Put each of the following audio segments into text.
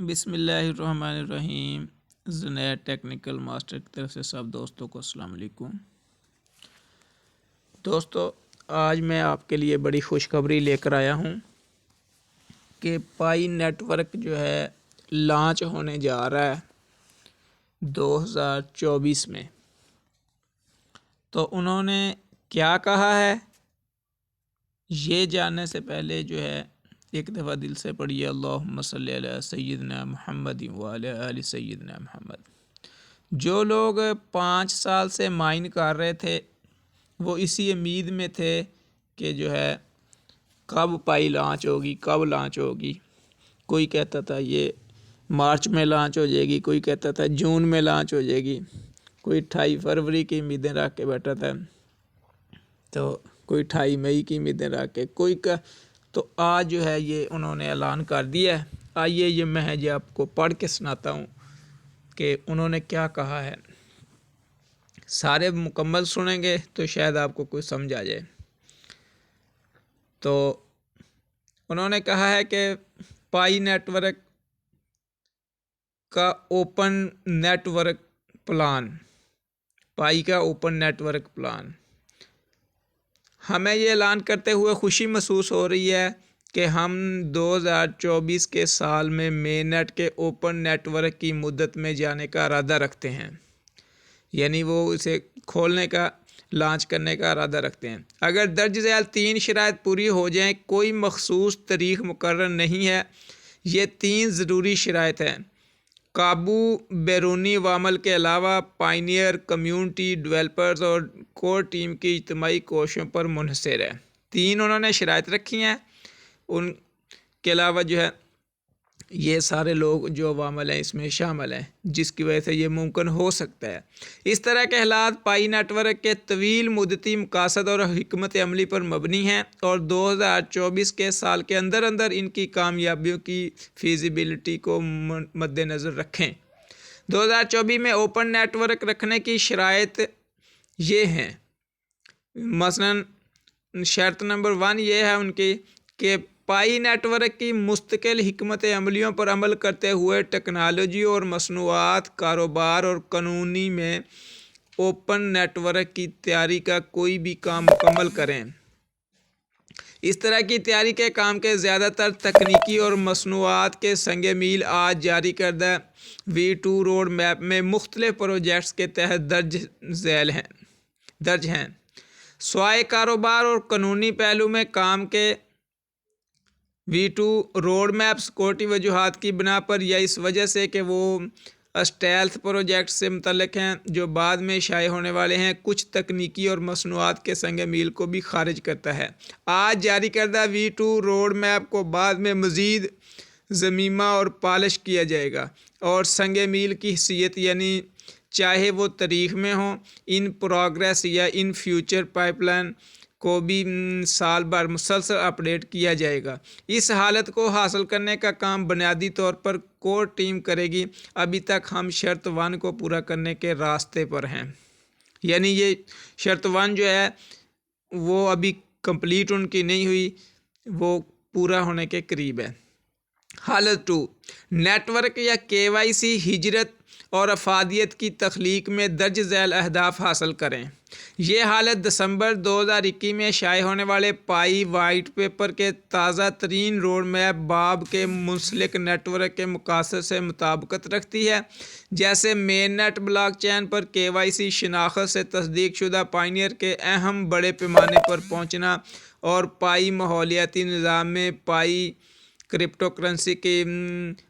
बिस्मिल्लाहिर्रहमानिर्रहीम। Junaid technical master की तरफ से सब दोस्तों को अस्सलाम वालेकुम। दोस्तों, आज मैं आपके लिए बड़ी खुशखबरी लेकर आया हूँ कि पाई नेटवर्क जो है लॉन्च होने जा रहा है 2024 में। तो उन्होंने क्या कहा है, ये जानने से पहले जो है एक दफ़ा दिल से पढ़िए अल्लाहुम्मा सल्ली अला सय्यिदना मुहम्मद व अला आलि सय्यिदना मुहम्मद। जो लोग 5 साल से माइन कर रहे थे वो इसी उम्मीद में थे कि जो है कब पाई लॉन्च होगी, कब लॉन्च होगी। कोई कहता था ये मार्च में लॉन्च हो जाएगी, कोई कहता था जून में लॉन्च हो जाएगी, कोई 28 फरवरी की उम्मीदें रख के बैठा था, तो कोई 28 मई की उम्मीदें रख के कोई का। तो आज जो है ये उन्होंने ऐलान कर दिया है। आइए ये मैं जो आपको पढ़ के सुनाता हूँ कि उन्होंने क्या कहा है। सारे मुकम्मल सुनेंगे तो शायद आपको कुछ समझ आ जाए। तो उन्होंने कहा है कि पाई नेटवर्क का ओपन नेटवर्क प्लान, पाई का ओपन नेटवर्क प्लान, हमें ये ऐलान करते हुए खुशी महसूस हो रही है कि हम 2024 के साल में मेननेट के ओपन नेटवर्क की मुद्दत में जाने का इरादा रखते हैं। यानी वो इसे खोलने का, लॉन्च करने का इरादा रखते हैं। अगर दर्ज झैल 3 शराइत पूरी हो जाएं, कोई मखसूस तारीख मुकर्रर नहीं है। ये 3 ज़रूरी शराइत हैं। काबू बैरूनी वामल के अलावा पायनियर, कम्यूनिटी, डेवलपर्स और कोर टीम की इज्तिमाई कोशिशों पर मुनहसर है। 3 उन्होंने शराइत रखी हैं। उनके अलावा जो है ये सारे लोग जो अवामल हैं इसमें शामिल हैं, जिसकी वजह से ये मुमकिन हो सकता है। इस तरह के हालात पाई नेटवर्क के तवील मुद्दती मकासद और हिकमत अमली पर मबनी हैं और 2024 के साल के अंदर अंदर इनकी कामयाबियों की फिजिबिलिटी को मद्देनज़र रखें। 2024 में ओपन नेटवर्क रखने की शराइत ये हैं। मसलन शर्त नंबर 1 ये है उनकी कि पाई नेटवर्क की मुस्तकिल हिकमत अमलियों पर अमल करते हुए टेक्नोलॉजी और मसनूआत, कारोबार और कानूनी में ओपन नेटवर्क की तैयारी का कोई भी काम मुकम्मल करें। इस तरह की तैयारी के काम के ज़्यादातर तकनीकी और मसनूआत के संगे मील आज जारी करदा V2 रोड मैप में मुख्तलिफ प्रोजेक्ट्स के तहत दर्ज हैं। स्वाय कारोबार और कानूनी पहलू में काम के V2 रोड मैप सिक्योरिटी वजूहात की बिना पर या इस वजह से कि वो स्टेल्थ प्रोजेक्ट से मुतल्लिक हैं जो बाद में शाये होने वाले हैं, कुछ तकनीकी और मसनूआत के संग मील को भी खारिज करता है। आज जारी करदा V2 रोड मैप को बाद में मज़ीद ज़मीमा और पॉलिश किया जाएगा और संग मील की हैसियत, यानी चाहे वो तारीख में हो, इन प्रोग्रेस या इन फ्यूचर पाइपलाइन को भी साल भर मुसलसल अपडेट किया जाएगा। इस हालत को हासिल करने का काम बुनियादी तौर पर कोर टीम करेगी। अभी तक हम शर्त 1 को पूरा करने के रास्ते पर हैं। यानी ये शर्त 1 जो है वो अभी कंप्लीट उनकी नहीं हुई, वो पूरा होने के करीब है। हालत 2, नेटवर्क या KYC, हिजरत और अफादियत की तख्लीक में दर्ज झैल अहदाफ हासिल करें। ये हालत दिसंबर 2021 में शाये होने वाले पाई वाइट पेपर के ताज़ा तरीन रोड मैप बाब के मुंसलिक नेटवर्क के मकासद से मुताबिकत रखती है, जैसे मेन नेट ब्लॉकचेन पर KYC, शनाख्त से तस्दीक शुदा पायनियर के अहम बड़े पैमाने पर पहुँचना और पाई माहौलियाती निज़ाम में पाई क्रिप्टो करेंसी की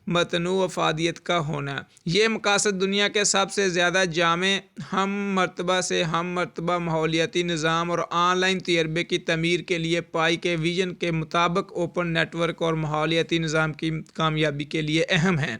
मतनू अफादियत का होना। ये मकासद दुनिया के सबसे ज़्यादा जामे हम मरतबा से हम मरतबा माहौलियाती निज़ाम और ऑनलाइन तजर्बे की तमीर के लिए पाई के विजन के मुताबिक ओपन नेटवर्क और माहौलियाती निज़ाम की कामयाबी के लिए अहम हैं,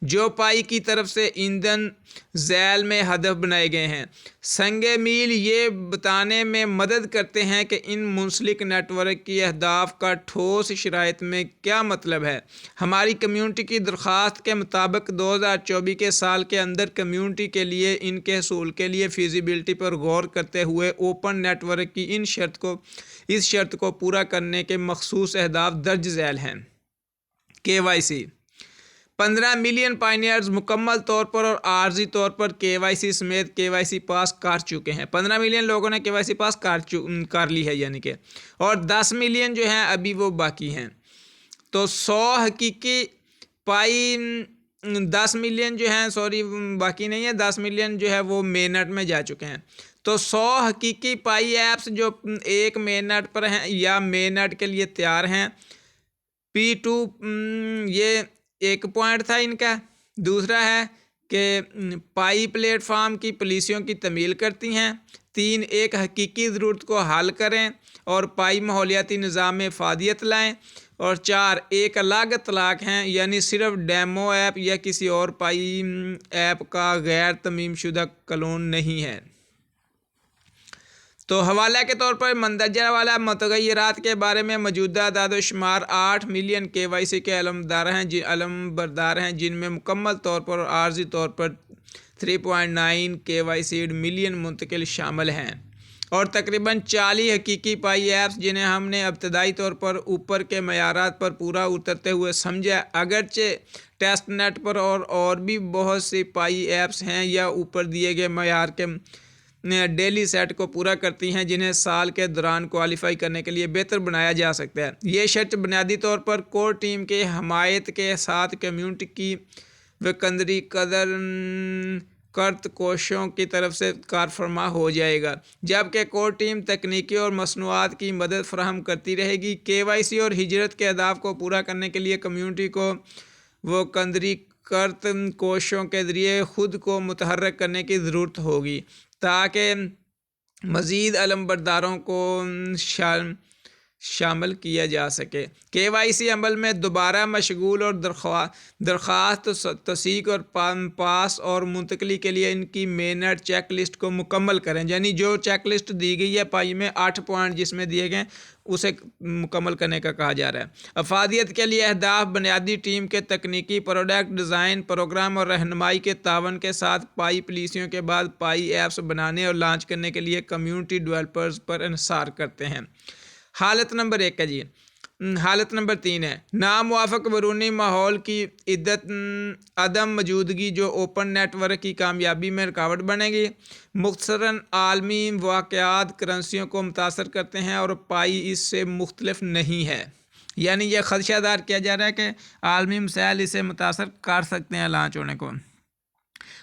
जो पाई की तरफ से ईंधन झैल में हदफ बनाए गए हैं। संगे मील ये बताने में मदद करते हैं कि इन मुंसलिक नेटवर्क की अहदाफ का ठोस शराइत में क्या मतलब है। हमारी कम्यूनिटी की दरख्वास्त के मुताबिक 2024 के साल के अंदर कम्यूनिटी के लिए इनके हसूल के लिए फिजिबिलिटी पर गौर करते हुए ओपन नेटवर्क की इस शर्त को पूरा करने के मखसूस अहदाफ दर्ज झैल हैं। KYC, 15 मिलियन पायनियर्स मुकम्मल तौर पर और आर्जी तौर पर KYC समेत KYC पास कर चुके हैं। 15 मिलियन लोगों ने KYC पास कर ली है यानी कि, और 10 मिलियन जो हैं अभी वो बाकी हैं। तो 100 हकीकी पाई 10 मिलियन जो हैं, सॉरी बाकी नहीं है, 10 मिलियन जो है वो मेनट में जा चुके हैं। तो 100 हकीकी पाई ऐप्स जो एक मेनट पर हैं या मेनट के लिए तैयार हैं। P2 ये एक पॉइंट था इनका। दूसरा है कि पाई प्लेटफार्म की पॉलिसियों की तमील करती हैं। 3 एक हकीकी ज़रूरत को हल करें और पाई माहौलियाती निज़ाम में फ़ादियत लाएं। और 4 एक अलग तलाक हैं, यानी सिर्फ डेमो ऐप या किसी और पाई ऐप का गैर तमीम शुदा क्लोन नहीं है। तो हवाला के तौर पर मंदरजा वाला मतगय्यरात के बारे में मौजूदा दादोशुमार 8 मिलियन KYC के अलमबरदार हैं जिनमें मुकम्मल तौर पर और आर्जी तौर पर 3.9 KYC मिलियन मुंतकिल शामिल हैं, और तकरीबन 40 हकीकी पाई ऐप्स जिन्हें हमने इब्तदाई तौर पर ऊपर के मयारात पर पूरा उतरते हुए समझा। अगरचे टेस्ट नेट पर और भी बहुत सी पाई ऐप्स हैं या ऊपर दिए गए मयार के डेली सेट को पूरा करती हैं जिन्हें साल के दौरान क्वालिफाई करने के लिए बेहतर बनाया जा सकता है। ये शर्त बुनियादी तौर पर कोर टीम के हमायत के साथ कम्युनिटी की वकंदरी कदर कर्त कोशों की तरफ से कारफरमा हो जाएगा, जबकि कोर टीम तकनीकी और मसनूआत की मदद फराहम करती रहेगी। KYC और हिजरत के अहदाफ को पूरा करने के लिए कम्युनिटी को वकंदरी कर्त कोशों के ज़रिए ख़ुद को मुतहर्रक करने की ज़रूरत होगी ताकि मज़ीद अलमबरदारों को शामिल किया जा सके। KYC अमल में दोबारा मशगूल और दरख्वास्त तस्दीक और पास और मुंतकली के लिए इनकी मेनट चेक लिस्ट को मुकम्मल करें, यानी जो चेक लिस्ट दी गई है पाई में 8 पॉइंट जिसमें दिए गए उसे मुकम्मल करने का कहा जा रहा है। अफादियत के लिए अहदाफ बुनियादी टीम के तकनीकी प्रोडक्ट डिज़ाइन प्रोग्राम और रहनुमाई के तावन के साथ पाई पॉलिसियों के बाद पाई ऐप्स बनाने और लॉन्च करने के लिए कम्युनिटी डेवलपर्स पर इंसार करते हैं। हालत नंबर 1 है जी। हालत नंबर 3 है नामुवाफ़क बैरूनी माहौल की इद्दत अदम मौजूदगी जो ओपन नेटवर्क की कामयाबी में रुकावट बनेगी। मुख्तसरन आलमी वाक़यात करेंसियों को मुतासर करते हैं और पाई इससे मुख्तलिफ नहीं है, यानी यह खदशादार किया जा रहा है कि आलमी मसाइल इसे मुतासर कर सकते हैं लॉन्च होने को।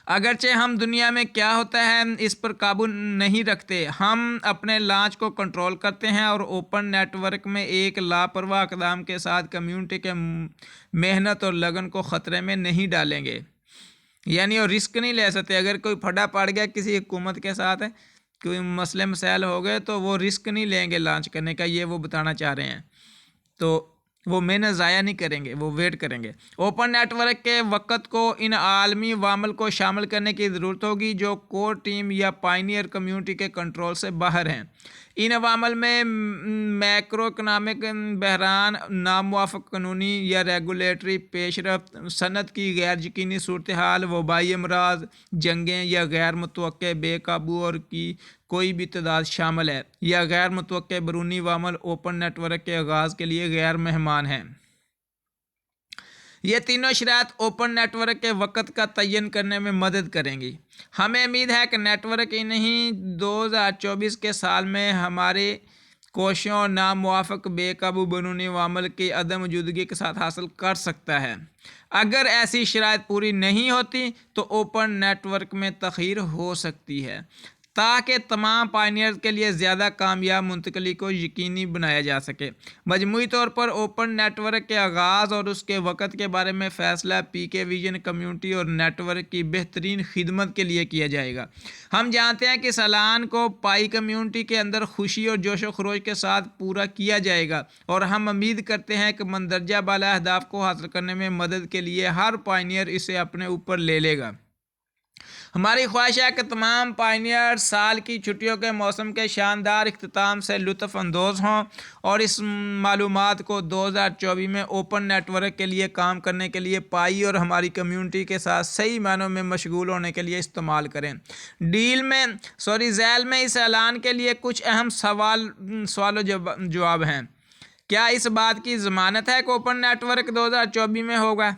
अगरचे हम दुनिया में क्या होता है इस पर काबू नहीं रखते, हम अपने लॉन्च को कंट्रोल करते हैं और ओपन नेटवर्क में एक लापरवाह इक़दाम के साथ कम्युनिटी के मेहनत और लगन को ख़तरे में नहीं डालेंगे, यानी और रिस्क नहीं ले सकते। अगर कोई फटा पड़ गया किसी हुकूमत के साथ, कोई मसले मसाइल हो गए तो वो रिस्क नहीं लेंगे लॉन्च करने का, ये वो बताना चाह रहे हैं। तो वो मेहनत ज़ाया नहीं करेंगे, वो वेट करेंगे। ओपन नेटवर्क के वक़्त को इन आलमी वामल को शामिल करने की ज़रूरत होगी जो कोर टीम या पायनियर कम्युनिटी के कंट्रोल से बाहर हैं। इन अवामल में मैक्रो इकनॉमिक बहरान, नामुवाफ़क कानूनी या रेगुलेटरी पेशरफ्त, सनत की गैर यकीनी सूरत हाल, वबाई अमराज, जंगें या गैर मुतवक्के बेकाबू और की कोई भी तादाद शामिल है, या गैर मुतवक्के बैरूनी वामल ओपन नेटवर्क के आगाज़ के लिए गैर मेहमान हैं। ये तीनों शरात ओपन नेटवर्क के वक़्त का तयन करने में मदद करेंगी। हमें उम्मीद है कि नेटवर्क इन्हीं 2024 के साल में हमारे कोशिशों और नामुवाफ़क बेकाबू बैरूनी वामल की अदम मौजूदगी के साथ हासिल कर सकता है। अगर ऐसी शराइत पूरी नहीं होती तो ओपन नेटवर्क में तख़यीर हो सकती है ताकि तमाम पायनियर्स के लिए ज़्यादा कामयाब मुंतकली को यकीनी बनाया जा सके। मजमूई तौर पर ओपन नेटवर्क के आगाज़ और उसके वक़्त के बारे में फ़ैसला PK विजन कम्युनिटी और नेटवर्क की बेहतरीन खिदमत के लिए किया जाएगा। हम जानते हैं कि इस ऐलान को पाई कम्युनिटी के अंदर खुशी और जोश व खरोश के साथ पूरा किया जाएगा और हम उम्मीद करते हैं कि मंदरजा बाला अहदाफ को हासिल करने में मदद के लिए हर पायनियर इसे अपने ऊपर ले लेगा। हमारी ख्वाहिश है कि तमाम पायनियर साल की छुट्टियों के मौसम के शानदार इख्तिताम से लुत्फ़ अंदोज़ हों और इस मालूमात को 2024 में ओपन नेटवर्क के लिए काम करने के लिए पाई और हमारी कम्युनिटी के साथ सही मायनों में मशगूल होने के लिए इस्तेमाल करें। ज़ैल में इस ऐलान के लिए कुछ अहम सवाल जवाब हैं। क्या इस बात की ज़मानत है कि ओपन नेटवर्क 2024 में होगा?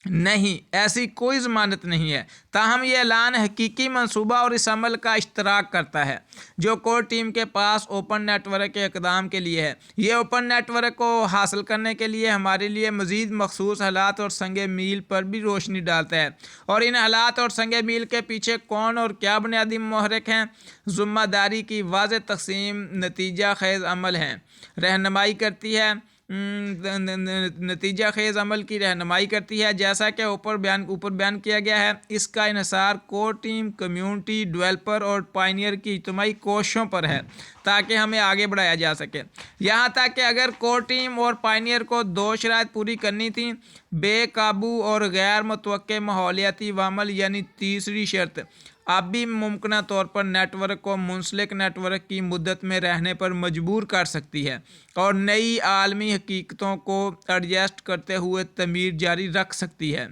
नहीं, ऐसी कोई ज़मानत नहीं है। ताहम ये ऐलान हकीकी मंसूबा और इस अमल का इश्तराक करता है जो कोर टीम के पास ओपन नेटवर्क के इक़दाम के लिए है। ये ओपन नेटवर्क को हासिल करने के लिए हमारे लिए मज़ीद मखसूस हालात और संग मील पर भी रोशनी डालता है, और इन हालात और संग मील के पीछे कौन और क्या बुनियादी महरक हैं। ज़िम्मेदारी की वाज़ेह तक़सीम नतीजा खेज़ अमल हैं, रहनुमाई करती है नतीजा खेज़ अमल की रहनुमाई करती है। जैसा कि ऊपर बयान किया गया है, इसका इन्हिसार कोर टीम, कम्यूनिटी, डेवलपर और पायनियर की इज्तिमाई कोशिशों पर है ताकि हमें आगे बढ़ाया जा सके। यहाँ तक कि अगर कोर टीम और पायनियर को दो शराइत पूरी करनी थी, बेकाबू और गैर मुतवक्के माहौलियाती वामल यानी तीसरी शर्त अब भी मुमकिन तौर पर नेटवर्क को मुंसलिक नेटवर्क की मुद्दत में रहने पर मजबूर कर सकती है और नई आलमी हकीकतों को एडजस्ट करते हुए तमीर जारी रख सकती है।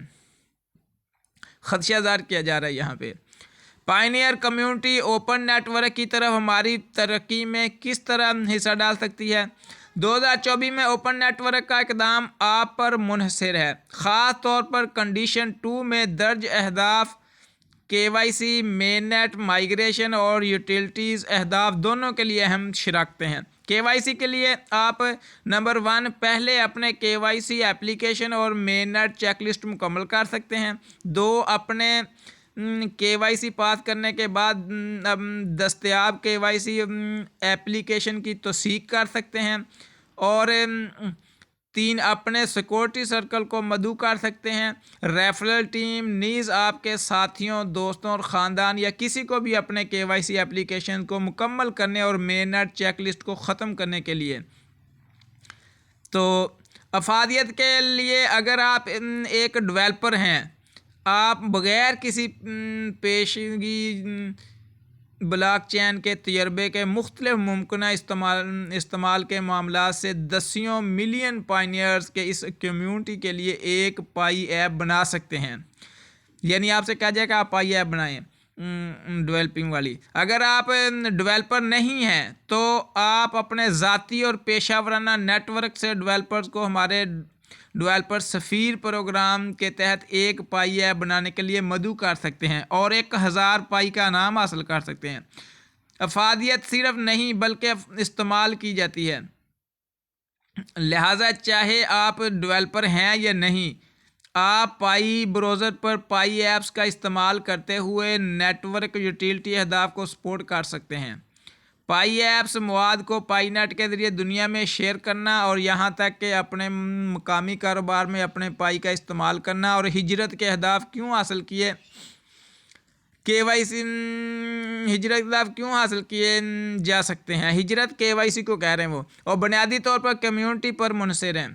खदशा ज़ाहिर किया जा रहा है यहाँ पे। पायनियर कम्युनिटी ओपन नेटवर्क की तरफ हमारी तरक्की में किस तरह हिस्सा डाल सकती है। 2024 में ओपन नेटवर्क का इक़दाम आप पर मुनहसर है, ख़ास तौर पर कंडीशन 2 में दर्ज अहदाफ KYC, मेननेट, माइग्रेशन और यूटिलिटीज़ अहदाफ दोनों के लिए अहम शराकतें हैं। KYC के लिए आप नंबर 1 पहले अपने KYC एप्लीकेशन और मेननेट चेकलिस्ट मुकम्मल कर सकते हैं। 2 अपने KYC पास करने के बाद दस्तयाब KYC एप्लीकेशन की तौसीक कर सकते हैं। और 3 अपने सिक्योरिटी सर्कल को मदऊ कर सकते हैं। रेफरल टीम नीज़ आपके साथियों, दोस्तों और ख़ानदान या किसी को भी अपने KYC एप्लीकेशन को मुकम्मल करने और मेननेट चेकलिस्ट को ख़त्म करने के लिए। तो अफादियत के लिए, अगर आप एक डेवलपर हैं, आप बग़ैर किसी पेशगी ब्लॉकचेन के तजर्बे के मुख्तलिफ मुमकिन इस्तेमाल के मामला से दसियों मिलियन पायनियर्स के इस कम्यूनिटी के लिए एक पाई ऐप बना सकते हैं। यानी आपसे कहा जाए कि आप पाई ऐप बनाएं डेवलपिंग वाली। अगर आप डेवलपर नहीं हैं तो आप अपने ज़ाती और पेशावराना नेटवर्क से डेवलपर्स को हमारे डेवलपर सफ़ीर प्रोग्राम के तहत एक पाई ऐप बनाने के लिए मदऊ कर सकते हैं और 1000 पाई का इनाम हासिल कर सकते हैं। अफादियत सिर्फ नहीं बल्कि इस्तेमाल की जाती है, लिहाजा चाहे आप डेवलपर हैं या नहीं, आप पाई ब्राउज़र पर पाई ऐप्स का इस्तेमाल करते हुए नेटवर्क यूटिलिटी अहदाफ को सपोर्ट कर सकते हैं। पाई ऐप्स मवाद को पाईनेट के ज़रिए दुनिया में शेयर करना और यहाँ तक कि अपने मकामी कारोबार में अपने पाई का इस्तेमाल करना। और हिजरत के अहदाफ क्यों हासिल किए, KYC हिजरत के अहदाफ क्यों हासिल किए जा सकते हैं। हिजरत KYC को कह रहे हैं वो, और बुनियादी तौर पर कम्यूनिटी पर मुनहसर हैं।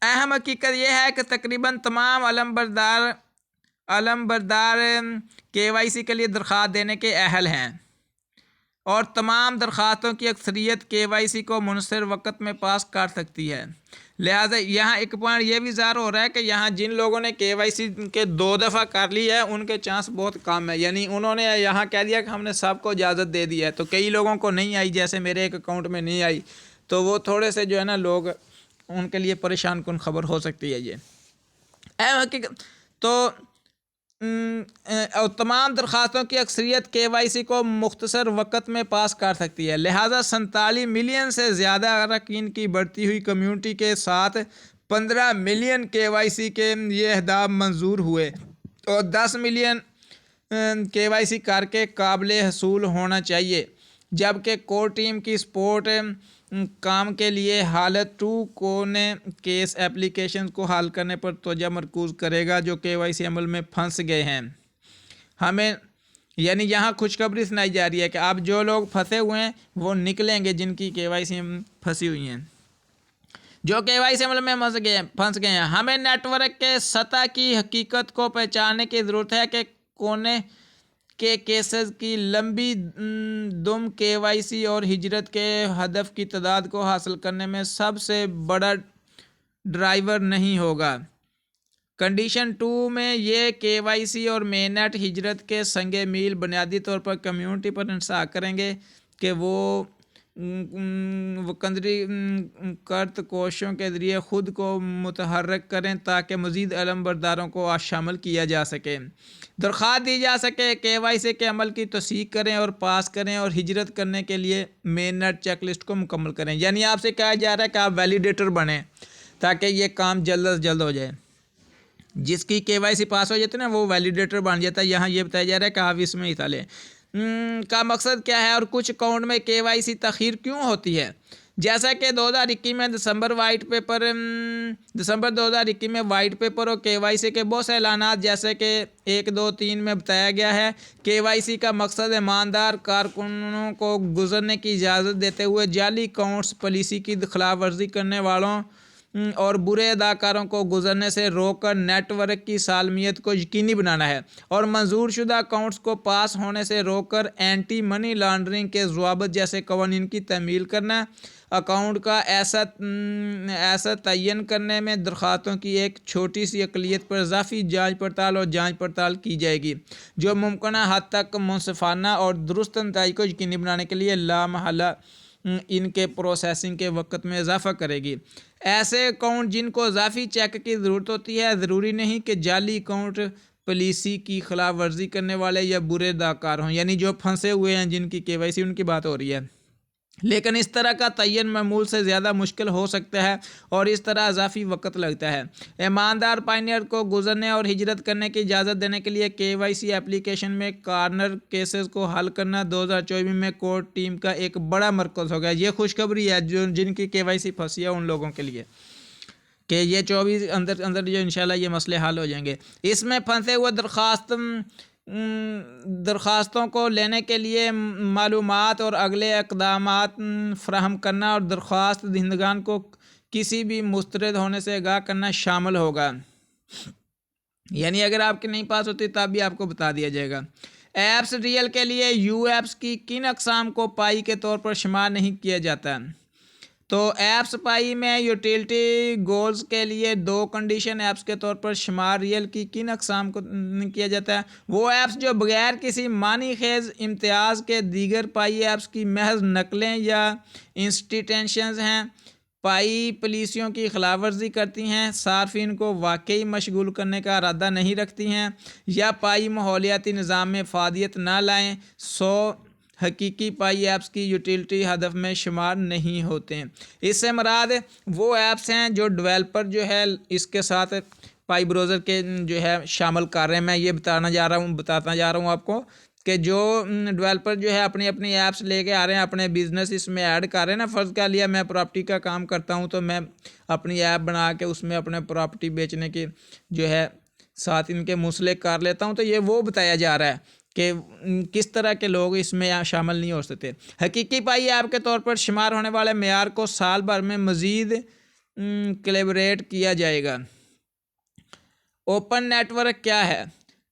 अहम हकीकत यह है कि तकरीबन तमाम अलमबरदार KYC के लिए दरख्वास्त देने के अहल हैं और तमाम दरख्वास्तों की अक्सरियत KYC को मुनसर वक़्त में पास कर सकती है। लिहाजा यहाँ एक पॉइंट ये भी ज़ाहिर हो रहा है कि यहाँ जिन लोगों ने KYC के 2 दफ़ा कर ली है उनके चांस बहुत कम है। यानी उन्होंने यहाँ कह दिया कि हमने सबको इजाज़त दे दी है, तो कई लोगों को नहीं आई, जैसे मेरे एक अकाउंट में नहीं आई, तो वो थोड़े से जो है ना लोग, उनके लिए परेशान कुन खबर हो सकती है ये हकीकत। तो और तमाम दरख्वास्तों की अक्सरियत KYC को मुख्तसर वक़्त में पास कर सकती है। लिहाजा 47 मिलियन से ज़्यादा अरकान की बढ़ती हुई कम्यूनिटी के साथ 15 मिलियन KYC के ये अहदाफ मंजूर हुए और 10 मिलियन KYC करके काबिल हसूल होना चाहिए, जबकि कोर टीम की सपोर्ट काम के लिए हालत 2 कोने केस एप्लीकेशन को हल करने पर तवज्जो मरकूज़ करेगा जो KYC अमल में फंस गए हैं। हमें यानी यहाँ खुशखबरी सुनाई जा रही है कि अब जो लोग फंसे हुए हैं वो निकलेंगे, जिनकी KYC फंसी हुई हैं, जो KYC अमल में फंस गए हैं। हमें नेटवर्क के सतह की हकीकत को पहचानने की ज़रूरत है कि कोने के केसेस की लंबी दुम KYC और हिजरत के हदफ की तादाद को हासिल करने में सबसे बड़ा ड्राइवर नहीं होगा। कंडीशन 2 में ये KYC और मेननेट हिजरत के संगे मील बुनियादी तौर पर कम्यूनिटी पर इंसाफ करेंगे कि वो वकंदरी कर्त कोशों के ज़रिए ख़ुद को मुतहर्रक करें ताकि मज़ीद अलम बरदारों को आज शामिल किया जा सके। दरख्वास्त दी जा सके, KYC के अमल की तस्दीक करें और पास करें और हिजरत करने के लिए मेन नेट चेक लिस्ट को मुकम्मल करें। यानी आपसे कहा जा रहा है कि आप वैलिडेटर बनें ताकि ये काम जल्द अज जल्द हो जाए। जिसकी KYC पास हो जाती है ना वो वैलिडेटर बन जाता है। यहाँ ये बताया जा रहा है कि आप इसमें हिस्सा लें। का मकसद क्या है और कुछ अकाउंट में KYC तख़ीर क्यों होती है। जैसा कि 2021 में दिसंबर 2021 में वाइट पेपर और KYC के बहुत से ऐलानात जैसे कि 1, 2, 3 में बताया गया है। KYC का मकसद ईमानदार कारकुनों को गुजरने की इजाज़त देते हुए जाली अकाउंट्स, पॉलिसी की खिलाफ वर्जी करने वालों और बुरे अदाकारों को गुजरने से रोककर नेटवर्क की सालमियत को यकीनी बनाना है और मंजूर शुदा अकाउंट्स को पास होने से रोककर एंटी मनी लॉन्ड्रिंग के ज़वाबित जैसे कवानीन की तमील करना। अकाउंट का ऐसा तयन करने में दरख्वास्तों की एक छोटी सी अक़लियत पर इजाफ़ी जांच पड़ताल की जाएगी जो मुमकिन हद तक मुनसिफाना और दुरुस्त नताइज को यकीनी बनाने के लिए लामहला इनके प्रोसेसिंग के वक़्त में इजाफ़ा करेगी। ऐसे अकाउंट जिनको इजाफ़ी चेक की ज़रूरत होती है, ज़रूरी नहीं कि जाली अकाउंट पॉलिसी की खिलाफ वर्जी करने वाले या बुरे अदाकार हों, यानी जो फंसे हुए हैं जिनकी KYC उनकी बात हो रही है। लेकिन इस तरह का तयन मामूल से ज़्यादा मुश्किल हो सकता है और इस तरह इजाफी वक़्त लगता है। ईमानदार पायनियर को गुजरने और हिजरत करने की इजाज़त देने के लिए KYC एप्लीकेशन में कॉर्नर केसेस को हल करना 2024 में कोर्ट टीम का एक बड़ा मरकज़ हो गया। ये खुशखबरी है जो जिनकी KYC फंसी है उन लोगों के लिए कि ये 24 अंदर जो इंशाल्लाह ये मसले हल हो जाएंगे। इसमें फंसे हुए दरख्वास्तों को लेने के लिए मालूमात और अगले इक़दामात फ़राहम करना और दरख्वास्त दहिंदगान को किसी भी मुस्तरद होने से आगाह करना शामिल होगा। यानी अगर आपकी नहीं पास होती तब भी आपको बता दिया जाएगा। ऐप्स रियल के लिए UApps की किन अक़साम को पाई के तौर पर शुमार नहीं किया जाता। तो ऐप्स पाई में यूटिलिटी गोल्स के लिए 2 कंडीशन ऐप्स के तौर पर शुमार रियल की किन अक़साम को किया जाता है। वो ऐप्स जो बगैर किसी मानी खेज इम्तियाज़ के दीगर पाई ऐप्स की महज नकलें या इंस्टीटेंशंस हैं, पाई पॉलिसियों की खिलाफ वर्जी करती हैं, सार्फिन को वाकई मशगूल करने का इरादा नहीं रखती हैं या पाई माहौलियाती निज़ाम में फ़ादियत ना लाएँ। हकीकी पाई ऐप्स की यूटिलिटी हदफ में शुमार नहीं होते हैं। इससे मुराद वो ऐप्स हैं जो डेवलपर जो है इसके साथ पाई ब्राउज़र के जो है शामिल कर रहे हैं। मैं ये बताता जा रहा हूँ आपको कि जो डेवलपर जो है अपनी ऐप्स लेके आ रहे हैं, अपने बिज़नेस इसमें ऐड कर रहे हैं ना। फ़र्ज़ कर लिया मैं प्रॉपर्टी का काम करता हूँ तो मैं अपनी ऐप बना के उसमें अपने प्रॉपर्टी बेचने की जो है साथ इनके मुंसलिक कर लेता हूँ। तो ये वो बताया जा रहा है कि किस तरह के लोग इसमें शामिल नहीं हो सकते। हकीकी पाई ऐप के तौर पर शुमार होने वाले मेयार को साल भर में मज़ीद कैलिब्रेट किया जाएगा। ओपन नेटवर्क क्या है।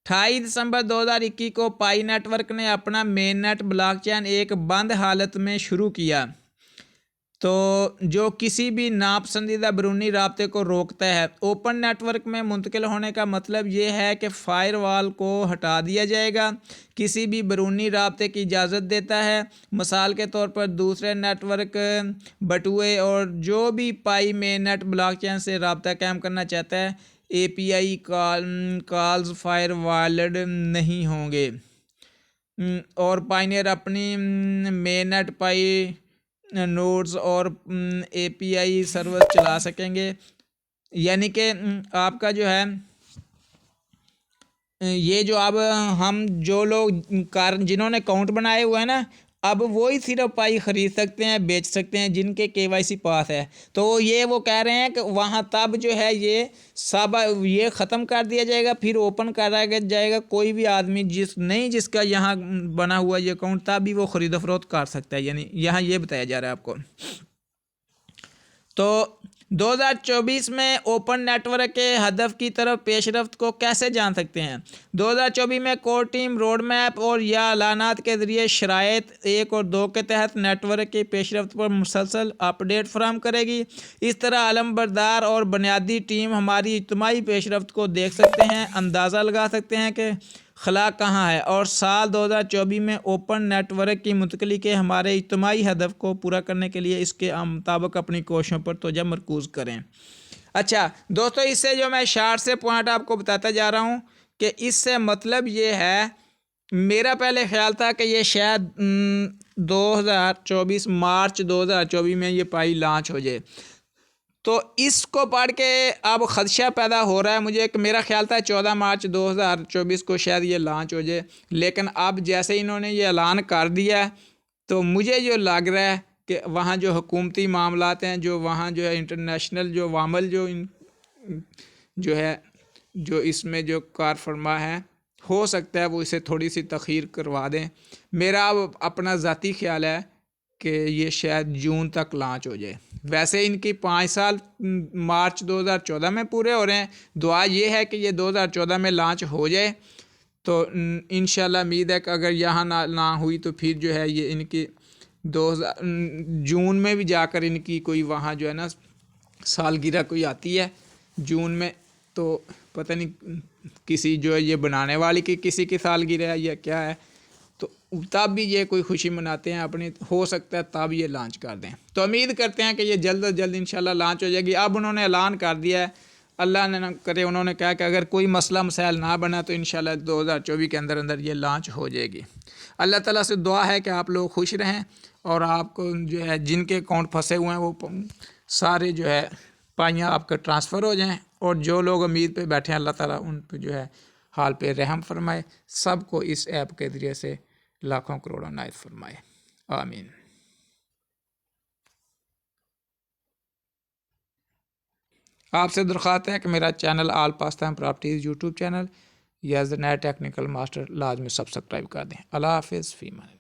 28 दिसंबर 2021 को पाई नेटवर्क ने अपना मेन नेट ब्लॉकचेन एक बंद हालत में शुरू किया तो जो किसी भी नापसंदीदा बैरूनी राब्ते को रोकता है। ओपन नेटवर्क में मुंतकिल होने का मतलब ये है कि फ़ायरवॉल को हटा दिया जाएगा, किसी भी बैरूनी राब्ते की इजाज़त देता है। मिसाल के तौर पर दूसरे नेटवर्क बटुए और जो भी पाई मेन नेट ब्लॉकचेन से राब्ता कायम करना चाहता है API कॉल्स फ़ायरवॉल्ड नहीं होंगे और पायनियर अपनी मेन नेट पाई नोड्स और API सर्वर चला सकेंगे। यानी कि आपका जो है ये जो अब हम जो लोग जिन्होंने अकाउंट बनाए हुए हैं ना, अब वो ही सिर्फ पाई ख़रीद सकते हैं, बेच सकते हैं जिनके KYC पास है। तो ये वो कह रहे हैं कि वहाँ तब जो है ये सब ये ख़त्म कर दिया जाएगा, फिर ओपन करा जाएगा। कोई भी आदमी जिसका यहाँ बना हुआ ये अकाउंट तब भी वो ख़रीद फरोख्त कर सकता है। यानी यहाँ ये बताया जा रहा है आपको। तो 2024 में ओपन नेटवर्क के हदफ की तरफ पेशरफ्त को कैसे जान सकते हैं। 2024 में कोर टीम रोड मैप और या ऐलानात के ज़रिए शराइत 1 और 2 के तहत नेटवर्क की पेशरफ्त पर मुसलसल अपडेट फराहम करेगी। इस तरह आलम बरदार और बुनियादी टीम हमारी इज्तिमाई पेशरफ्त को देख सकते हैं, अंदाज़ा लगा सकते हैं कि खला कहाँ है, और साल 2024 में ओपन नेटवर्क की मुंतकली के हमारे इज्तिमाई हदफ को पूरा करने के लिए इसके मुताबिक अपनी कोशिशों पर तवज्जो मरकूज़ करें। अच्छा दोस्तों, इससे जो मैं शार्ट से पॉइंट आपको बताता जा रहा हूँ कि इससे मतलब ये है, मेरा पहले ख्याल था कि ये शायद 2024 मार्च 2024 में ये पाई लॉन्च हो जाए, तो इसको पढ़ के अब ख़दशा पैदा हो रहा है मुझे कि मेरा ख्याल था 14 मार्च 2024 को शायद ये लॉन्च हो जाए, लेकिन अब जैसे इन्होंने ये ऐलान कर दिया है तो मुझे जो लग रहा है कि वहाँ जो हुकूमती मामलात हैं, जो वहाँ जो है इंटरनेशनल जो वामल जो है जो इसमें जो कार फरमा है, हो सकता है वो इसे थोड़ी सी तख़ीर करवा दें। मेरा अब अपना ज़ाती ख्याल है कि ये शायद जून तक लॉन्च हो जाए। वैसे इनकी 5 साल मार्च 2014 में पूरे हो रहे हैं, दुआ ये है कि ये 2014 में लॉन्च हो जाए, तो इंशाल्लाह उम्मीद है कि अगर यहाँ ना हुई तो फिर जो है ये इनकी 2000 जून में भी जाकर इनकी कोई वहाँ जो है ना सालगिरह कोई आती है जून में, तो पता नहीं किसी जो है ये बनाने वाली की किसी की सालगिरह है या क्या है, तो तब भी ये कोई खुशी मनाते हैं अपनी, हो सकता है तब ये लॉन्च कर दें। तो उम्मीद करते हैं कि ये जल्द अज जल्द इंशाल्लाह लॉन्च हो जाएगी। अब उन्होंने ऐलान कर दिया है, अल्लाह ने ना करे, उन्होंने कहा कि अगर कोई मसला मसाइल ना बना तो इंशाल्लाह 2024 के अंदर अंदर ये लॉन्च हो जाएगी। अल्लाह ताला से दुआ है कि आप लोग खुश रहें और आपको जो है जिनके अकाउंट फंसे हुए हैं वो सारे जो है पाइयाँ आपके ट्रांसफ़र हो जाएँ, और जो लोग उम्मीद पे बैठे हैं अल्लाह ताला उन पे जो है हाल पे रहम फरमाए, सबको इस ऐप के ज़रिए से लाखों करोड़ों नायत फरमाए, आमीन। आपसे दरख्वास्त है कि मेरा चैनल आल पाकिस्तान प्रॉपर्टीज़ यूट्यूब चैनल या नया टेक्निकल मास्टर लाजमी सब्सक्राइब कर दें। अल्लाह हाफिज़, फ़ी अमान।